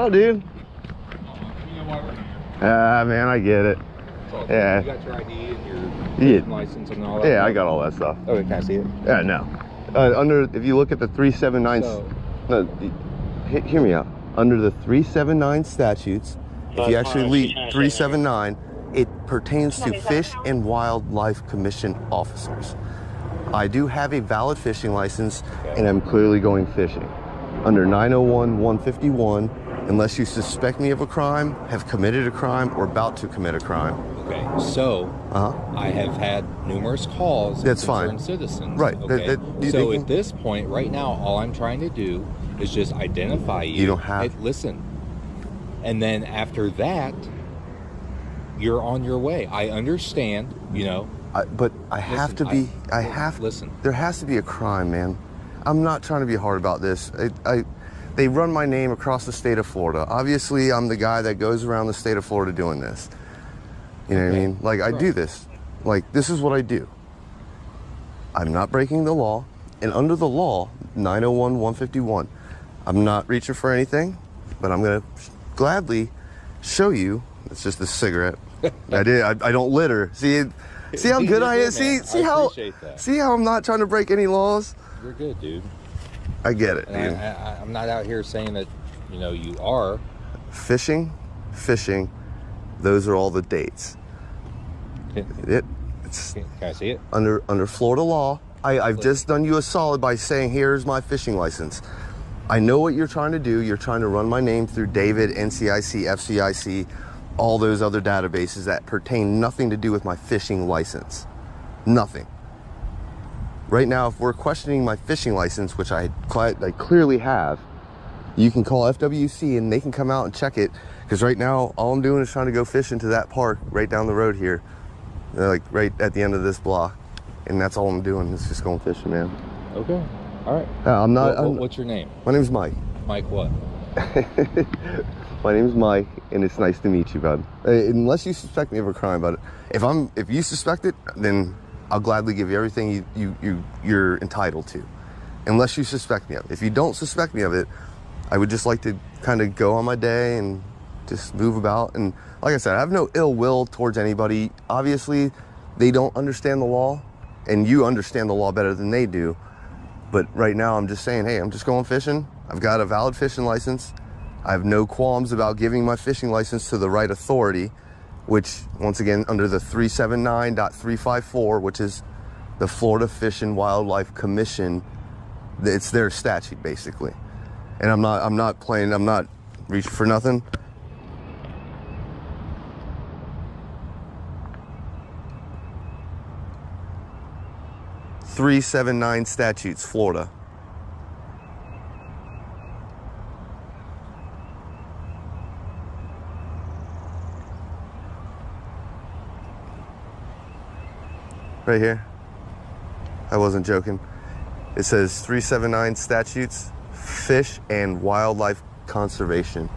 out, dude. Man, I get it. Yeah. You got your ID and your license and all that? Yeah, I got all that stuff. Okay, can I see it? Yeah, no. If you look at the 379, hear me out. Under the 379 statutes, if you actually read 379, it pertains to Fish and Wildlife Commission officers. I do have a valid fishing license, and I'm clearly going fishing. Under 901-151, unless you suspect me of a crime, have committed a crime, or about to commit a crime. Okay, so I have had numerous calls That's from fine. concerned citizens. Right. Okay? So at this point, right now, all I'm trying to do is just identify you. You don't have... Hey, listen. And then after that, you're on your way. I understand, you know. But I have to be... Listen. There has to be a crime, man. I'm not trying to be hard about this. They run my name across the state of Florida. Obviously, I'm the guy that goes around the state of Florida doing this. You know what I mean? Like, I do this. Like, this is what I do. I'm not breaking the law. And under the law, 901-151, I'm not reaching for anything, but I'm going to gladly show you. It's just a cigarette. I don't litter. See how good I am? See how I'm not trying to break any laws? You're good, dude. I get it, dude. I'm not out here saying that, you know, you are. Fishing, those are all the dates. Can I see it? Under Florida law, I've just done you a solid by saying, here's my fishing license. I know what you're trying to do. You're trying to run my name through David, NCIC, FCIC, all those other databases that pertain nothing to do with my fishing license. Nothing. Right now, if we're questioning my fishing license, which I clearly have, you can call FWC and they can come out and check it. Because right now, all I'm doing is trying to go fish into that park right down the road here. Like right at the end of this block. And that's all I'm doing is just going fishing, man. Okay. All right. I'm not... what's your name? My name's Mike. Mike what? My name's Mike, and it's nice to meet you, bud. Unless you suspect me of a crime, but if you suspect it, then I'll gladly give you everything you're entitled to. Unless you suspect me of it. If you don't suspect me of it, I would just like to kind of go on my day and just move about. And like I said, I have no ill will towards anybody. Obviously, they don't understand the law, and you understand the law better than they do. But right now, I'm just saying, hey, I'm just going fishing. I've got a valid fishing license. I have no qualms about giving my fishing license to the right authority, which, once again, under the 379.354, which is the Florida Fish and Wildlife Commission, it's their statute, basically. And I'm not reaching for nothing. .379 statutes, Florida. Right here. I wasn't joking. It says 379 statutes, fish and wildlife conservation.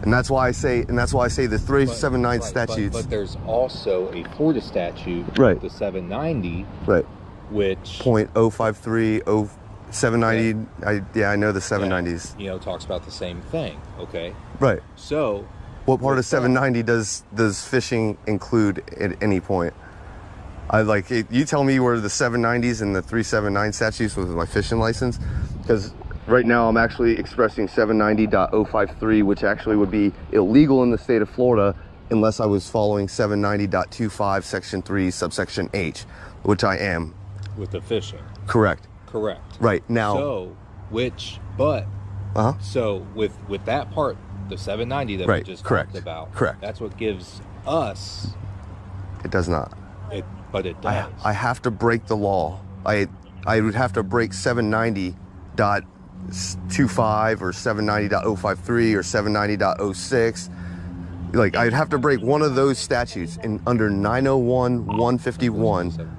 And that's why I say the 379 statutes. But there's also a Florida statute, right, the 790. Right. Which .053, 790. I know the 790s. You know, talks about the same thing. Okay. Right. So, what part of 790 does fishing include at any point? You tell me where the 790s and the 379 statutes with my fishing license, because right now I'm actually expressing 790.053, which actually would be illegal in the state of Florida unless I was following 790.25 section 3 subsection H, which I am. With the fishing. Correct. Right now. So, so with that part, the 790 that we just talked about. Correct. That's what gives us. It does not. But it does. I have to break the law. I would have to break 790.25 or 790.053 or 790.06. Like, I'd have to break one of those statutes. And under 901-151,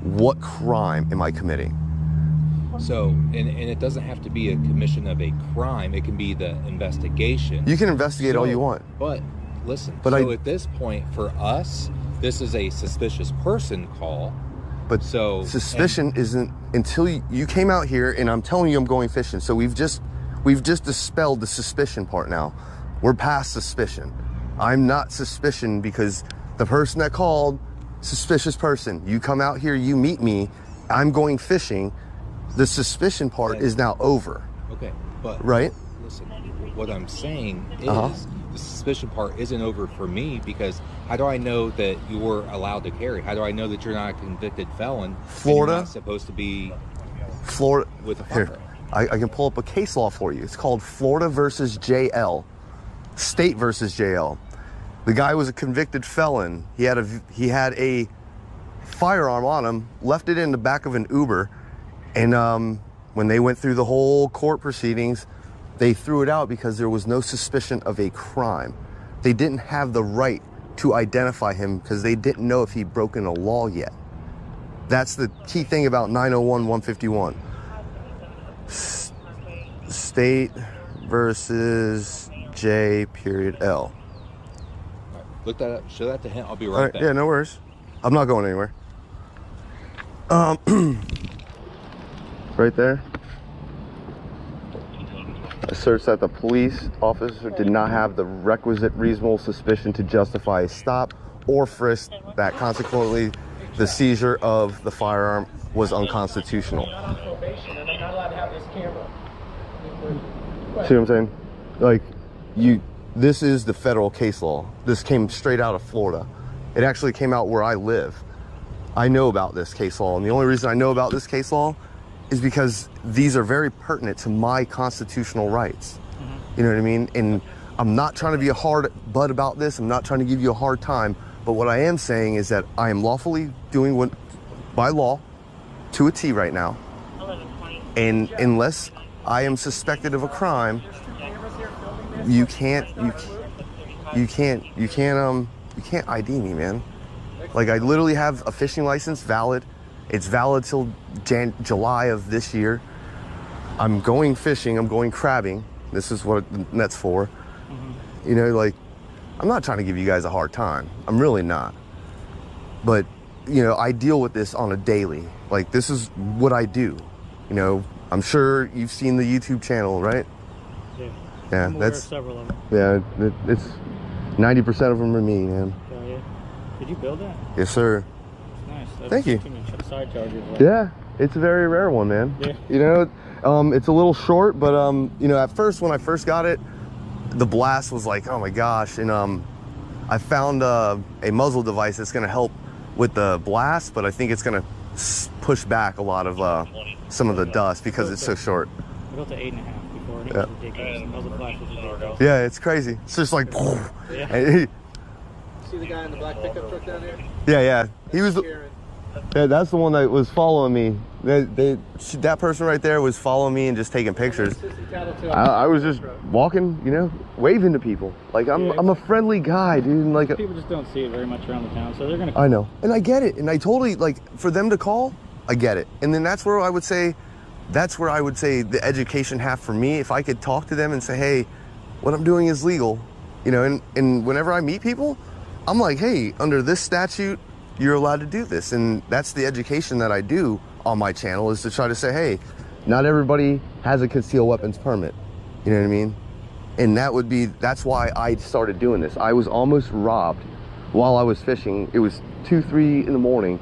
what crime am I committing? So, and it doesn't have to be a commission of a crime. It can be the investigation. You can investigate all you want. But listen, at this point, for us, this is a suspicious person call. But suspicion isn't until you came out here, and I'm telling you I'm going fishing. So we've just dispelled the suspicion part now. We're past suspicion. I'm not suspicion because the person that called, suspicious person. You come out here, you meet me, I'm going fishing. The suspicion part is now over. Okay, but right? Listen, what I'm saying is the suspicion part isn't over for me because how do I know that you're allowed to carry? How do I know that you're not a convicted felon? Florida, and you're not supposed to be Florida with a firearm. I can pull up a case law for you. It's called Florida versus JL, State versus JL. The guy was a convicted felon. He had a firearm on him, left it in the back of an Uber, and when they went through the whole court proceedings, they threw it out because there was no suspicion of a crime. They didn't have the right to identify him because they didn't know if he'd broken a law yet. That's the key thing about 901-151. State versus J.L. Look that up. Show that to him. I'll be right back. Yeah, no worries. I'm not going anywhere. Right there. Asserts that the police officer did not have the requisite reasonable suspicion to justify a stop or frisk, that consequently the seizure of the firearm was unconstitutional. See what I'm saying? Like, this is the federal case law. This came straight out of Florida. It actually came out where I live. I know about this case law, and the only reason I know about this case law is because these are very pertinent to my constitutional rights. You know what I mean? And I'm not trying to be a hard butt about this. I'm not trying to give you a hard time. But what I am saying is that I am lawfully doing what by law to a T right now. And unless I am suspected of a crime, you can't ID me, man. Like, I literally have a fishing license valid. It's valid till July of this year. I'm going fishing, I'm going crabbing. This is what the net's for. You know, like, I'm not trying to give you guys a hard time. I'm really not. But, you know, I deal with this on a daily. Like, this is what I do. You know, I'm sure you've seen the YouTube channel, right? Yeah. Yeah, I'm aware of several of them. Yeah, it's 90% of them are me, man. Oh, yeah. Did you build that? Yes, sir. Nice. Thank you. Side charger. Yeah, it's a very rare one, man. Yeah. You know, it's a little short, but you know, at first when I first got it, the blast was like, oh my gosh, and I found a muzzle device that's gonna help with the blast, but I think it's gonna push back a lot of some of the dust because it's so short. I built to 8.5 before, and it was ridiculous. The muzzle flash was ridiculous. Yeah, it's crazy. It's just like, yeah. See the guy in the black pickup truck down there? Yeah. He was. Yeah, that's the one that was following me. That person right there was following me and just taking pictures. I was just walking, you know, waving to people. Like, I'm a friendly guy, dude. And like, people just don't see it very much around the town, so they're gonna. I know, and I get it, and I totally, like, for them to call, I get it, and then that's where I would say the education half for me. If I could talk to them and say, hey, what I'm doing is legal, you know, and whenever I meet people, I'm like, hey, under this statute, you're allowed to do this. And that's the education that I do on my channel, is to try to say, hey, not everybody has a concealed weapons permit. You know what I mean? And that's why I started doing this. I was almost robbed while I was fishing. It was 2-3 in the morning.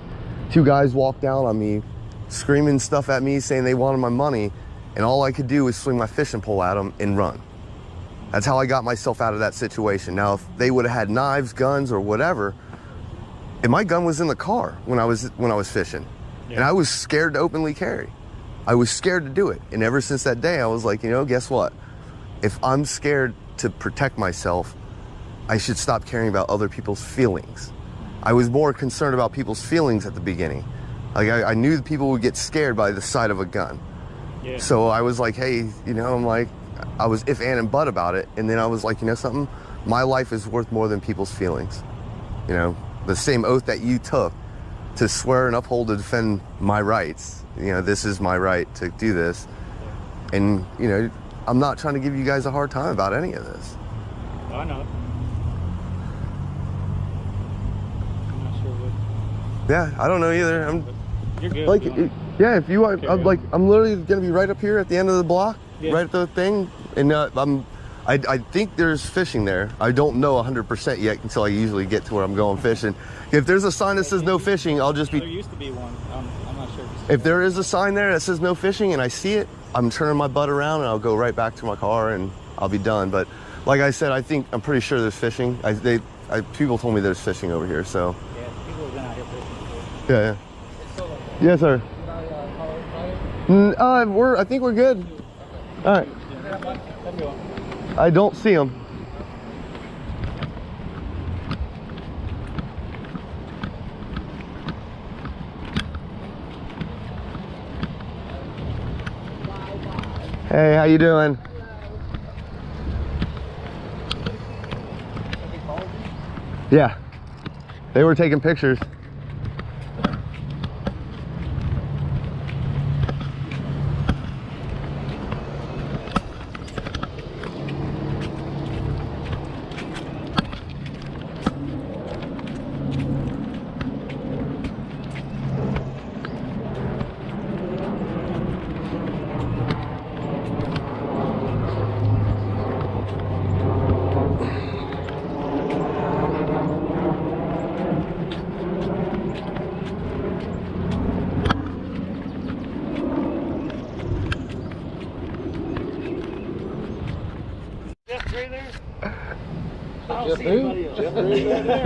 2 guys walked down on me, screaming stuff at me, saying they wanted my money. And all I could do was swing my fishing pole at them and run. That's how I got myself out of that situation. Now, if they would have had knives, guns, or whatever, and my gun was in the car when I was fishing, and I was scared to openly carry. I was scared to do it, and ever since that day, I was like, you know, guess what? If I'm scared to protect myself, I should stop caring about other people's feelings. I was more concerned about people's feelings at the beginning. Like, I knew that people would get scared by the sight of a gun. Yeah. So I was like, hey, you know, I'm like, I was if, and but about it. And then I was like, you know something? My life is worth more than people's feelings. You know, the same oath that you took to swear and uphold to defend my rights. You know, this is my right to do this. And, you know, I'm not trying to give you guys a hard time about any of this. I know. I'm not sure what. Yeah, I don't know either. You're good. Like, yeah, if you want, I'm literally gonna be right up here at the end of the block, Yeah. right at the thing, and I think there's fishing there. I don't know 100% yet until I usually get to where I'm going fishing. If there's a sign that says no fishing, I'll just There be... used to be one. I'm not sure. If there is a sign there that says no fishing and I see it, I'm turning my butt around and I'll go right back to my car and I'll be done. But like I said, I'm pretty sure there's fishing. People told me there's fishing over here, so... Yeah, people have been out here fishing before. Yeah. Yes, sir. I think we're good. All right. I don't see them. Hey, how you doing? Yeah. They were taking pictures.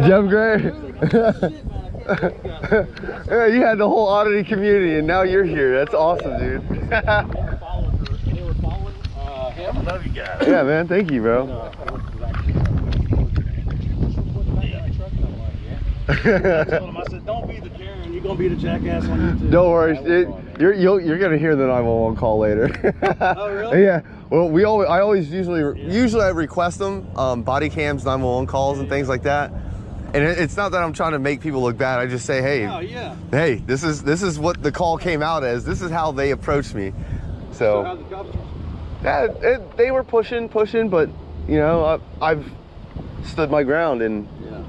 Jeff Gray. Yeah, you had the whole oddity community, and now you're here. That's awesome, dude. They were following him. I love you guys. Yeah, man. Thank you, bro. I told him, I said, don't be the Karen. You're gonna be the jackass on YouTube. Don't worry. You're gonna hear the 911 call later. Oh, really? Yeah. Well, usually I request them, body cams, 911 calls, and things like that. And it's not that I'm trying to make people look bad. I just say, hey, Oh, yeah. hey, this is what the call came out as. This is how they approached me. So how's the cops? Yeah, they were pushing, but you know, I've stood my ground, and Yeah.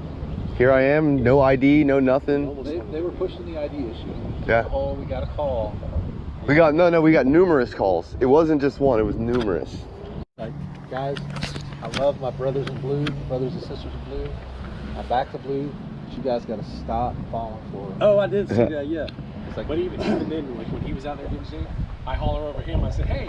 here I am. No ID, no nothing. They were pushing the ID issue. Yeah. Oh, we got a call. We got numerous calls. It wasn't just one. It was numerous. Like, guys, I love my brothers in blue, brothers and sisters in blue. I back the blue. But you guys got to stop falling for it. Oh, I did see that, yeah. It's like, but even then, like when he was out there doing thing, I holler over him. I said, "Hey,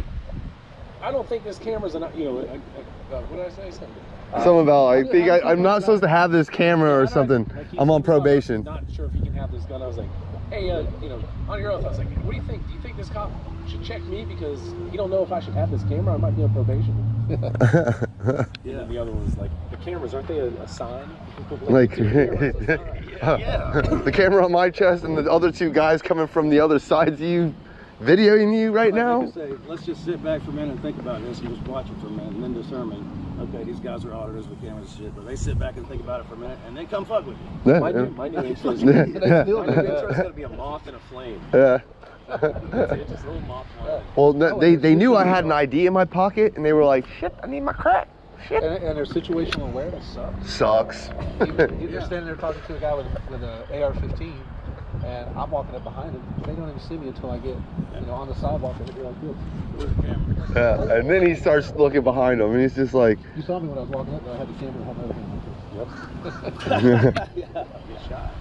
I don't think this camera's enough." You know, what did I say? Something. Something about I'm not supposed to have this camera or something. Like, I'm on probation. Not sure if he can have this gun. I was like, "Hey, you know, on your oath." I was like, "What do you think? Do you think this cop should check me because he don't know if I should have this camera? I might be on probation." Yeah. And the other one was like, "The cameras, aren't they a sign?" Like, Yeah. the camera on my chest and the other two guys coming from the other sides of you, videoing you right now. Like I say, let's just sit back for a minute and think about this and just watch it for a minute and then determine, okay, these guys are auditors with cameras and shit, but they sit back and think about it for a minute and then come fuck with you. Yeah, My new intro is going to be a moth and a flame. yeah. It's just a little moth flame. Well, they knew I had an ID in my pocket, and they were like, "Shit, I need my crack." Shit. And their situational awareness sucks. Sucks. You're standing there talking to a guy with an AR-15, and I'm walking up behind him. They don't even see me until I get, on the sidewalk, and they're like this. Where's the camera? Yeah, and then he starts looking behind him, and he's just like, You saw me when I was walking up, but I had the camera and had everything like this. Yep. Good shot.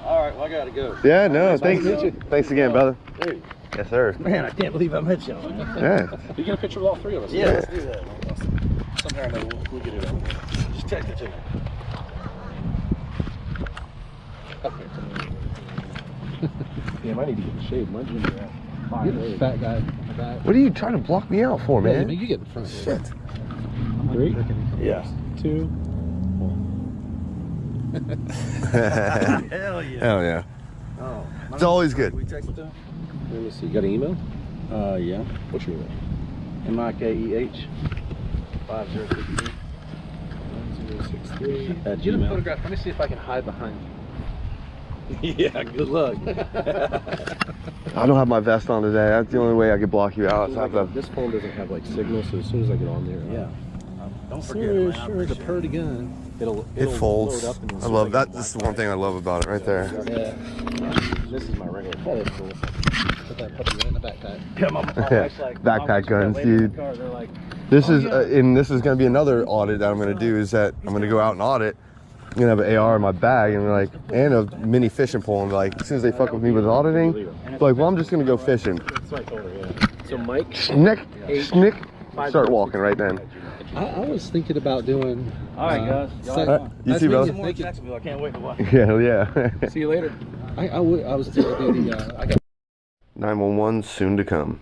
All right, well, I gotta go. "Yeah, no, thanks. to meet you. Thanks again, brother." Hey, Yes, sir. man, I can't believe I met you. Yeah. You get a picture of all three of us? Yeah, let's do that. Somehow or another, we'll get it over there. Just text it to me. Damn, I need to get in shape. My gym's at You're the fat guy in the back. What are you trying to block me out for, Yeah, man? you get in front. Shit. 3, Yeah. 2, Hell yeah. Hell yeah. Oh, It's always good. we texted to him? Let me see. You got an email? Yeah. What's your email? MIKEH 5063 1063 at Get a Gmail. photograph. Let me see if I can hide behind. Yeah, good luck. I don't have my vest on today. That's the only way I could block you out. is have the- This phone doesn't have like signal, so as soon as I get on there, Yeah. Don't forget, Sure, man, I sure, it's a appreciate purdy gun. It'll It folds. load up and I love that. This is the one thing I love about it right there. Yeah. This is my regular. That is cool. Put that puppy right in the backpack. Yeah, my Yeah. wife's like, Backpack guns, dude. They're like, This is and this is going to be another audit that I'm going to do. Is that I'm going to go out and audit. I'm going to have an AR in my bag and a mini fishing pole, and be like, as soon as they fuck with me with auditing, like, well, I'm just going to go fishing. So Mike, Snick, start walking right then. I was thinking about doing. All right, guys. You too, brother. I can't wait to watch. Yeah. see you later. I was thinking to do the. I got 911 soon to come.